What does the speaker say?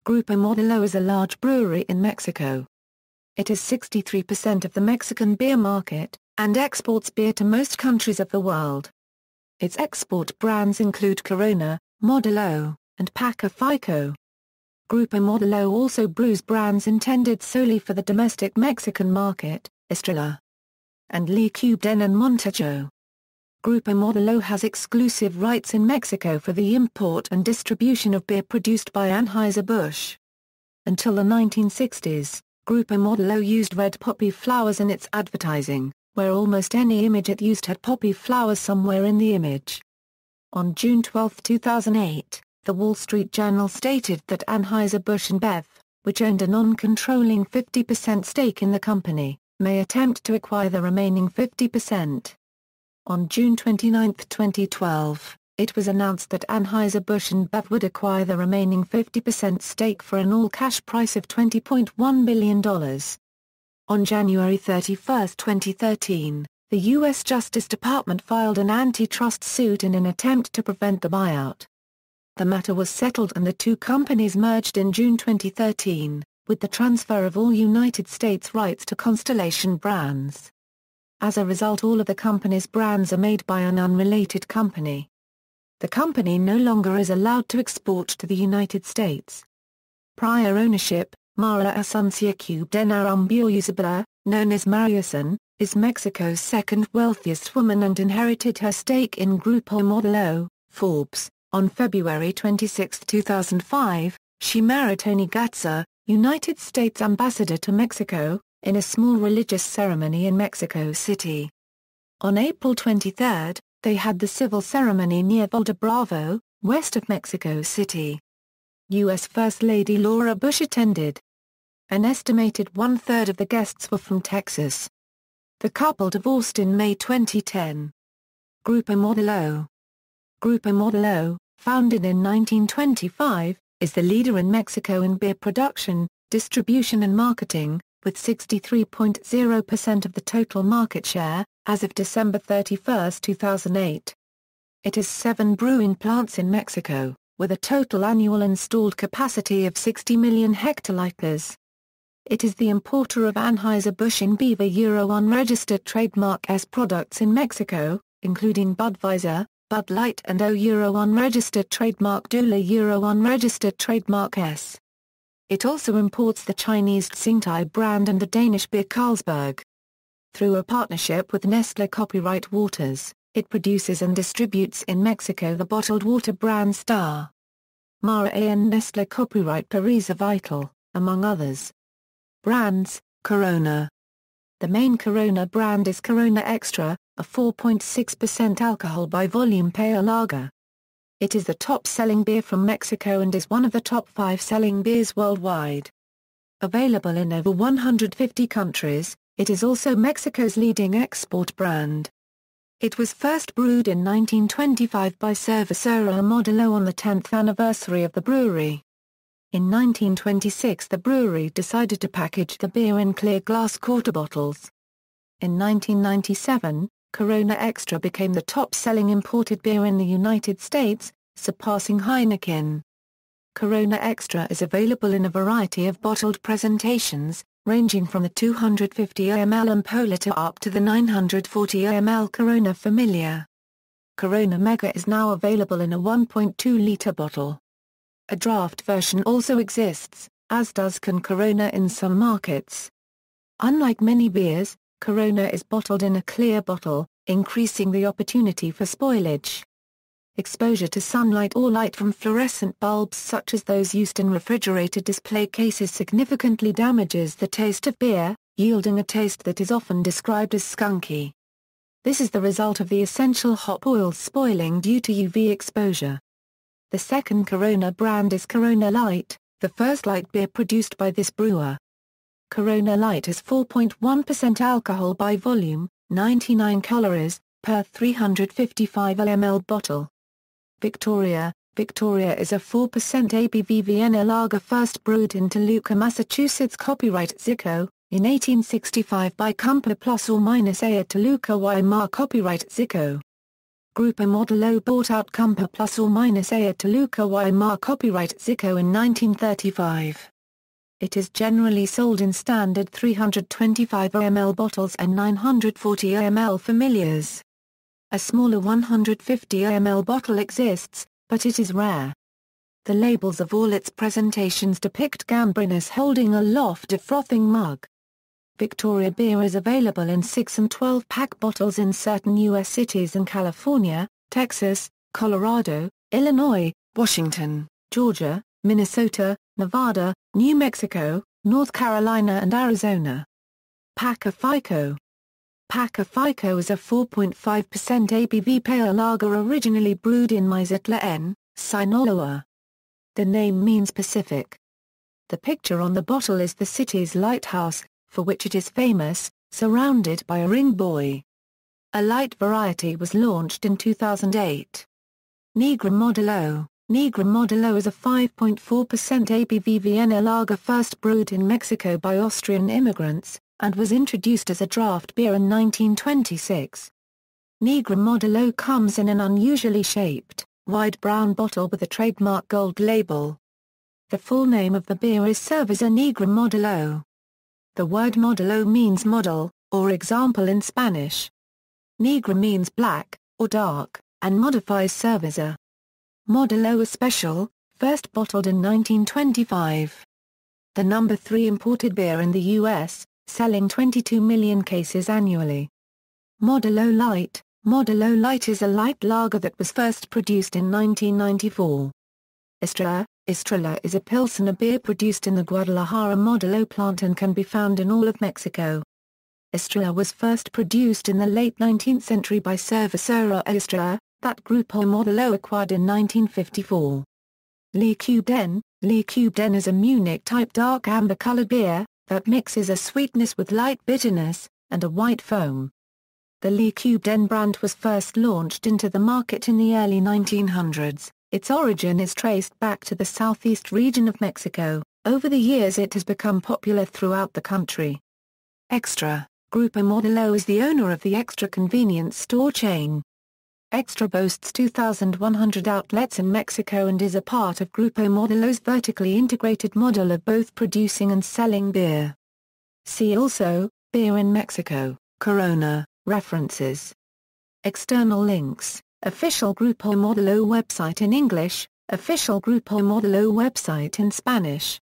Grupo Modelo is a large brewery in Mexico. It is 63% of the Mexican beer market, and exports beer to most countries of the world. Its export brands include Corona, Modelo, and Pacífico. Grupo Modelo also brews brands intended solely for the domestic Mexican market, Estrella and León and Montejo. Grupo Modelo has exclusive rights in Mexico for the import and distribution of beer produced by Anheuser-Busch. Until the 1960s, Grupo Modelo used red poppy flowers in its advertising, where almost any image it used had poppy flowers somewhere in the image. On June 12, 2008, the Wall Street Journal stated that Anheuser-Busch InBev, which owned a non-controlling 50% stake in the company, may attempt to acquire the remaining 50%. On June 29, 2012, it was announced that Anheuser-Busch InBev would acquire the remaining 50% stake for an all-cash price of $20.1 billion. On January 31, 2013, the U.S. Justice Department filed an antitrust suit in an attempt to prevent the buyout. The matter was settled and the two companies merged in June 2013, with the transfer of all United States rights to Constellation Brands. As a result, all of the company's brands are made by an unrelated company. The company no longer is allowed to export to the United States. Prior ownership: Mara Asuncia Cubdena Umbiuyusabla, known as Mariuson, is Mexico's second wealthiest woman and inherited her stake in Grupo Modelo. Forbes. On February 26, 2005, she married Tony Gatza, United States Ambassador to Mexico, in a small religious ceremony in Mexico City. On April 23, they had the civil ceremony near Valde Bravo, west of Mexico City. U.S. First Lady Laura Bush attended. An estimated one-third of the guests were from Texas. The couple divorced in May 2010. Grupo Modelo. Grupo Modelo, founded in 1925, is the leader in Mexico in beer production, distribution and marketing, with 63.0% of the total market share, as of December 31, 2008. It has 7 brewing plants in Mexico, with a total annual installed capacity of 60 million hectoliters. It is the importer of Anheuser-Busch InBev Euro unregistered trademark S products in Mexico, including Budweiser, Bud Light and O Euro unregistered trademark Dula Euro unregistered trademark S. It also imports the Chinese Tsingtao brand and the Danish beer Carlsberg. Through a partnership with Nestlé Copyright Waters, it produces and distributes in Mexico the bottled water brand Star. Mara and Nestlé Copyright Paris Vital, among others. Brands: Corona. The main Corona brand is Corona Extra, a 4.6% alcohol by volume pale lager. It is the top-selling beer from Mexico and is one of the top 5 selling beers worldwide. Available in over 150 countries, it is also Mexico's leading export brand. It was first brewed in 1925 by Cervecería Modelo on the 10th anniversary of the brewery. In 1926 the brewery decided to package the beer in clear glass quarter bottles. In 1997, Corona Extra became the top-selling imported beer in the United States, surpassing Heineken. Corona Extra is available in a variety of bottled presentations, ranging from the 250 ml Ampolleta up to the 940 ml Corona Familia. Corona Mega is now available in a 1.2-liter bottle. A draft version also exists, as does Can Corona in some markets. Unlike many beers, Corona is bottled in a clear bottle, increasing the opportunity for spoilage. Exposure to sunlight or light from fluorescent bulbs such as those used in refrigerated display cases significantly damages the taste of beer, yielding a taste that is often described as skunky. This is the result of the essential hop oils spoiling due to UV exposure. The second Corona brand is Corona Light, the first light beer produced by this brewer. Corona Light has 4.1% alcohol by volume, 99 calories, per 355 ml bottle. Victoria is a 4% ABV Vienna lager first brewed in Toluca, Massachusetts. Copyright Zico, in 1865 by Compa ± A at Toluca, Weimar. Copyright Zico. Grupo Modelo bought out Campa Plus or minus A at Toluca y Mar copyright Zico in 1935. It is generally sold in standard 325 ml bottles and 940 ml familiars. A smaller 150 ml bottle exists, but it is rare. The labels of all its presentations depict Gambrinus holding aloft a frothing mug. Victoria beer is available in 6 and 12-pack bottles in certain U.S. cities in California, Texas, Colorado, Illinois, Washington, Georgia, Minnesota, Nevada, New Mexico, North Carolina and Arizona. Pacífico. Pacífico is a 4.5% ABV pale lager originally brewed in Mazatlan, Sinaloa. The name means Pacific. The picture on the bottle is the city's lighthouse, for which it is famous, surrounded by a ring buoy. A light variety was launched in 2008. Negra Modelo. Negra Modelo is a 5.4% ABV Vienna lager first brewed in Mexico by Austrian immigrants, and was introduced as a draft beer in 1926. Negra Modelo comes in an unusually shaped, wide brown bottle with a trademark gold label. The full name of the beer is Cerveza Negra Modelo. The word modelo means model, or example in Spanish. Negra means black, or dark, and modifies cerveza. Modelo Especial, first bottled in 1925. The number 3 imported beer in the U.S., selling 22 million cases annually. Modelo Light. Modelo Light is a light lager that was first produced in 1994. Estrella is a Pilsner beer produced in the Guadalajara Modelo plant and can be found in all of Mexico. Estrella was first produced in the late 19th century by Cervecería Estrella, that Grupo Modelo acquired in 1954. Leeuwarden is a Munich-type dark amber-colored beer, that mixes a sweetness with light bitterness, and a white foam. The Leeuwarden brand was first launched into the market in the early 1900s. Its origin is traced back to the southeast region of Mexico. Over the years it has become popular throughout the country. Extra. Grupo Modelo is the owner of the Extra convenience store chain. Extra boasts 2,100 outlets in Mexico and is a part of Grupo Modelo's vertically integrated model of both producing and selling beer. See also, Beer in Mexico, Corona, references. External links. Official Grupo Modelo website in English, official Grupo Modelo website in Spanish.